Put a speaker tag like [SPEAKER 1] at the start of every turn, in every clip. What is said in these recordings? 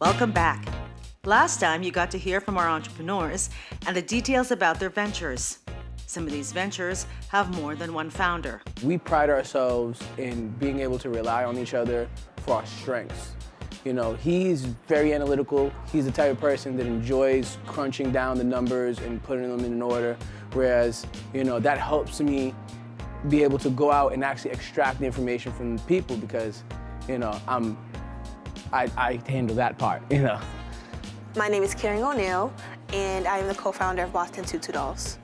[SPEAKER 1] Welcome back. Last time you got to hear from our entrepreneurs and the details about their ventures. Some of these ventures have more than one founder.
[SPEAKER 2] We pride ourselves in being able to rely on each other for our strengths. You know, he's very analytical. He's the type of person that enjoys crunching down the numbers and putting them in order, whereas, you know, that helps me be able to go out and actually extract the information from the people because, you know, I handle that part, you know.
[SPEAKER 3] My name is Karen O'Neill, and I am the co-founder of Boston Tutu Dolls.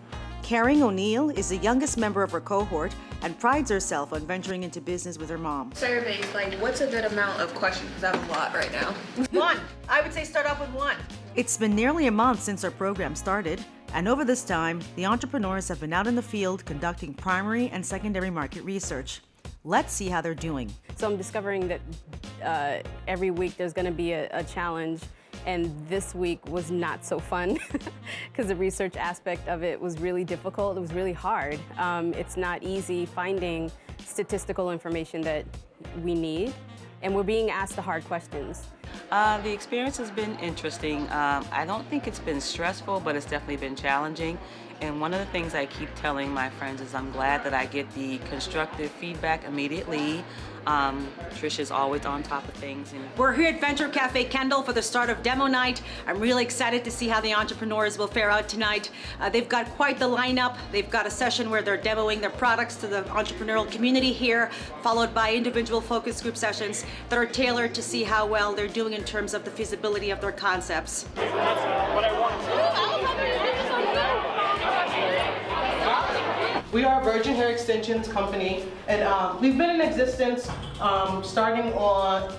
[SPEAKER 1] Karen O'Neill is the youngest member of her cohort and prides herself on venturing into business with her mom.
[SPEAKER 4] Surveys, like what's a good amount of questions? Because I have a lot right now.
[SPEAKER 5] One. I would say start off with one.
[SPEAKER 1] It's been nearly a month since our program started, and over this time, the entrepreneurs have been out in the field conducting primary and secondary market research. Let's see how they're doing.
[SPEAKER 6] So I'm discovering that every week there's going to be a challenge, and this week was not so fun because the research aspect of it was really difficult. It was really hard. It's not easy finding statistical information that we need, and we're being asked the hard questions.
[SPEAKER 7] The experience has been interesting. I don't think it's been stressful, but it's definitely been challenging. And one of the things I keep telling my friends is I'm glad that I get the constructive feedback immediately. Trish is always on top of things. And
[SPEAKER 5] We're here at Venture Cafe Kendall for the start of demo night. I'm really excited to see how the entrepreneurs will fare out tonight. They've got quite the lineup. They've got a session where they're demoing their products to the entrepreneurial community here, followed by individual focus group sessions that are tailored to see how well they're doing in terms of the feasibility of their concepts.
[SPEAKER 8] We are a Virgin Hair Extensions company, and we've been in existence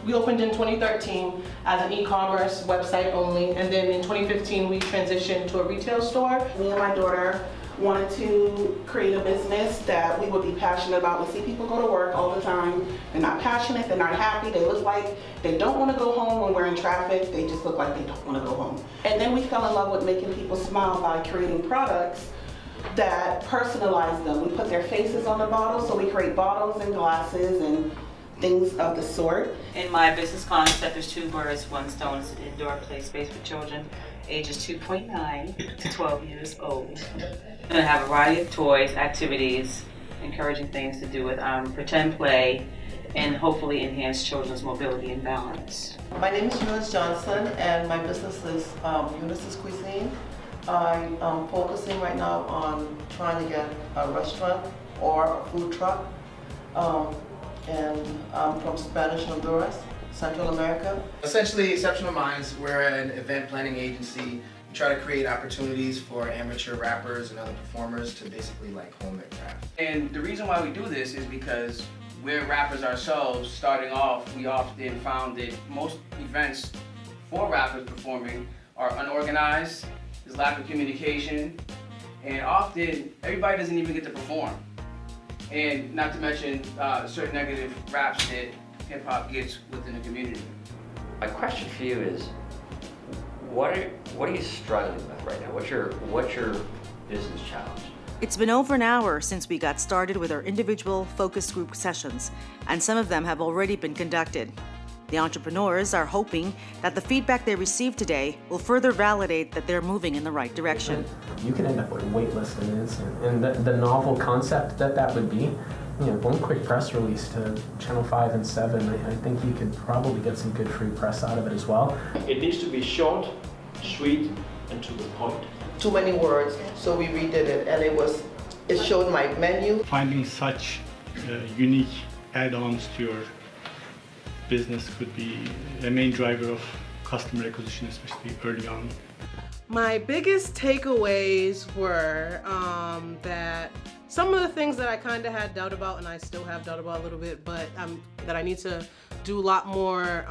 [SPEAKER 8] we opened in 2013 as an e-commerce website only, and then in 2015 we transitioned to a retail store.
[SPEAKER 9] Me and my daughter wanted to create a business that we would be passionate about. We see people go to work all the time. They're not passionate, they're not happy, they look like they don't want to go home when we're in traffic, they just look like they don't want to go home. And then we fell in love with making people smile by creating products that personalize them. We put their faces on the bottles, so we create bottles and glasses and things of the sort.
[SPEAKER 7] in my business concept, there's two birds, one stone. It's an indoor play space for children ages 2.9 to 12 years old. I'm gonna have a variety of toys, activities, encouraging things to do with pretend play, and hopefully enhance children's mobility and balance.
[SPEAKER 10] My name is Eunice Johnson, and my business is Eunice's Cuisine. I'm focusing right now on trying to get a restaurant or a food truck, and I'm from Spanish Honduras, Central America.
[SPEAKER 11] Essentially, Exceptional Minds, we're an event planning agency. We try to create opportunities for amateur rappers and other performers to basically like hone their craft.
[SPEAKER 12] And the reason why we do this is because we're rappers ourselves. Starting off, we often found that most events for rappers performing are unorganized, there's lack of communication, and often everybody doesn't even get to perform. And not to mention certain negative raps that hip hop gets within the community.
[SPEAKER 13] My question for you is, what are you struggling with right now? What's your business challenge?
[SPEAKER 1] It's been over an hour since we got started with our individual focus group sessions, and some of them have already been conducted. The entrepreneurs are hoping that the feedback they received today will further validate that they're moving in the right direction.
[SPEAKER 14] You could end up with a wait list in an instant, and the novel concept that would be, one quick press release to Channel 5 and 7, I think you could probably get some good free press out of it as well.
[SPEAKER 15] It needs to be short, sweet, and to the point.
[SPEAKER 10] Too many words, so we redid it, and it showed my menu.
[SPEAKER 16] Finding such unique add-ons to your business could be a main driver of customer acquisition, especially early on.
[SPEAKER 8] My biggest takeaways were that some of the things that I kind of had doubt about, and I still have doubt about a little bit, but that I need to do a lot more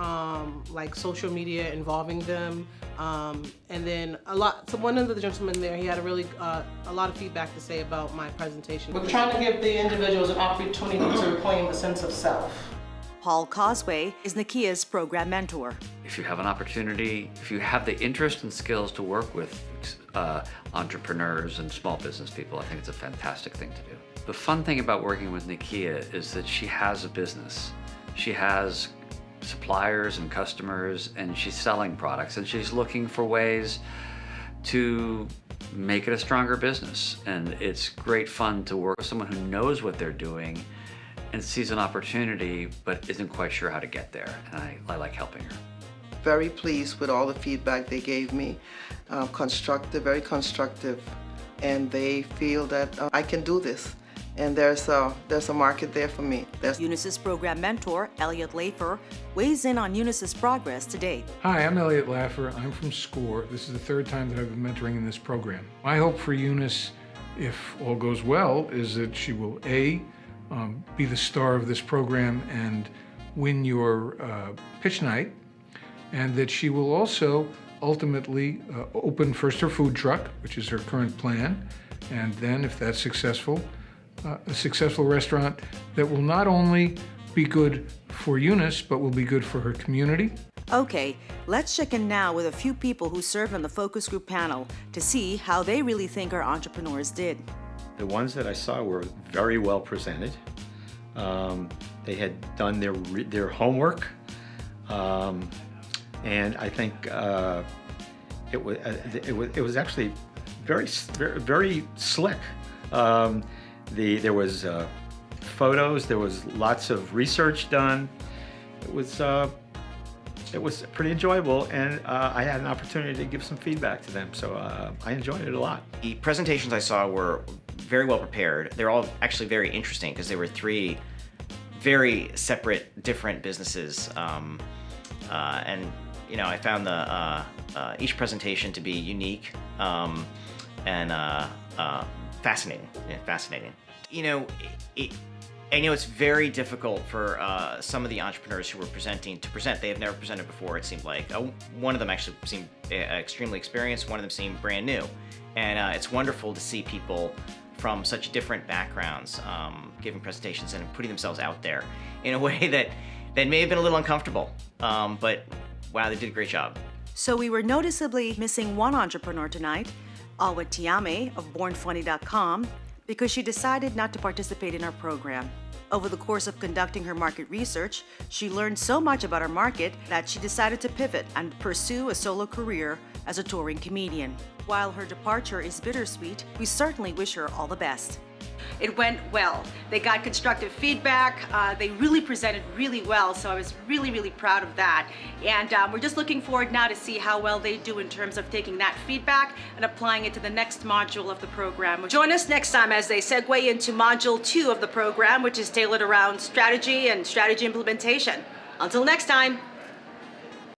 [SPEAKER 8] like social media involving them, and then so one of the gentlemen there, he had a really a lot of feedback to say about my presentation. We're trying to give the individuals an opportunity to reclaim a sense of self.
[SPEAKER 1] Paul Causeway is Nikia's program mentor.
[SPEAKER 13] If you have an opportunity, if you have the interest and skills to work with entrepreneurs and small business people, I think it's a fantastic thing to do. The fun thing about working with Nikia is that she has a business. She has suppliers and customers, and she's selling products, and she's looking for ways to make it a stronger business. And it's great fun to work with someone who knows what they're doing and sees an opportunity but isn't quite sure how to get there, and I like helping her.
[SPEAKER 10] Very pleased with all the feedback they gave me. Constructive, very constructive, and they feel that I can do this, and there's a market there for me.
[SPEAKER 1] Eunice's program mentor, Elliot Lafer, weighs in on Eunice's progress to date.
[SPEAKER 17] Hi, I'm Elliot Laffer. I'm from SCORE. This is the third time that I've been mentoring in this program. My hope for Eunice, if all goes well, is that she will A, be the star of this program and win your pitch night, and that she will also ultimately open first her food truck, which is her current plan, and then, if that's successful, a successful restaurant that will not only be good for Eunice, but will be good for her community.
[SPEAKER 1] Okay, let's check in now with a few people who served on the focus group panel to see how they really think our entrepreneurs did.
[SPEAKER 18] The ones that I saw were very well presented. They had done their homework, and I think it was actually very slick. There was photos. There was lots of research done. It was pretty enjoyable, and I had an opportunity to give some feedback to them, so I enjoyed it a lot.
[SPEAKER 19] The presentations I saw were very well prepared. They're all actually very interesting because they were three very separate, different businesses, and I found each presentation to be unique and fascinating. Yeah, fascinating. I know it's very difficult for some of the entrepreneurs who were presenting to present. They have never presented before, it seemed like. One of them actually seemed extremely experienced, one of them seemed brand new. And it's wonderful to see people from such different backgrounds giving presentations and putting themselves out there in a way that may have been a little uncomfortable. But wow, they did a great job.
[SPEAKER 1] So we were noticeably missing one entrepreneur tonight, Awa Tiame of BornFunny.com, because she decided not to participate in our program. Over the course of conducting her market research, she learned so much about our market that she decided to pivot and pursue a solo career as a touring comedian. While her departure is bittersweet, we certainly wish her all the best.
[SPEAKER 5] It went well. They got constructive feedback. They really presented really well, so I was really, really proud of that. And we're just looking forward now to see how well they do in terms of taking that feedback and applying it to the next module of the program. Join us next time as they segue into Module 2 of the program, which is tailored around strategy and strategy implementation. Until next time.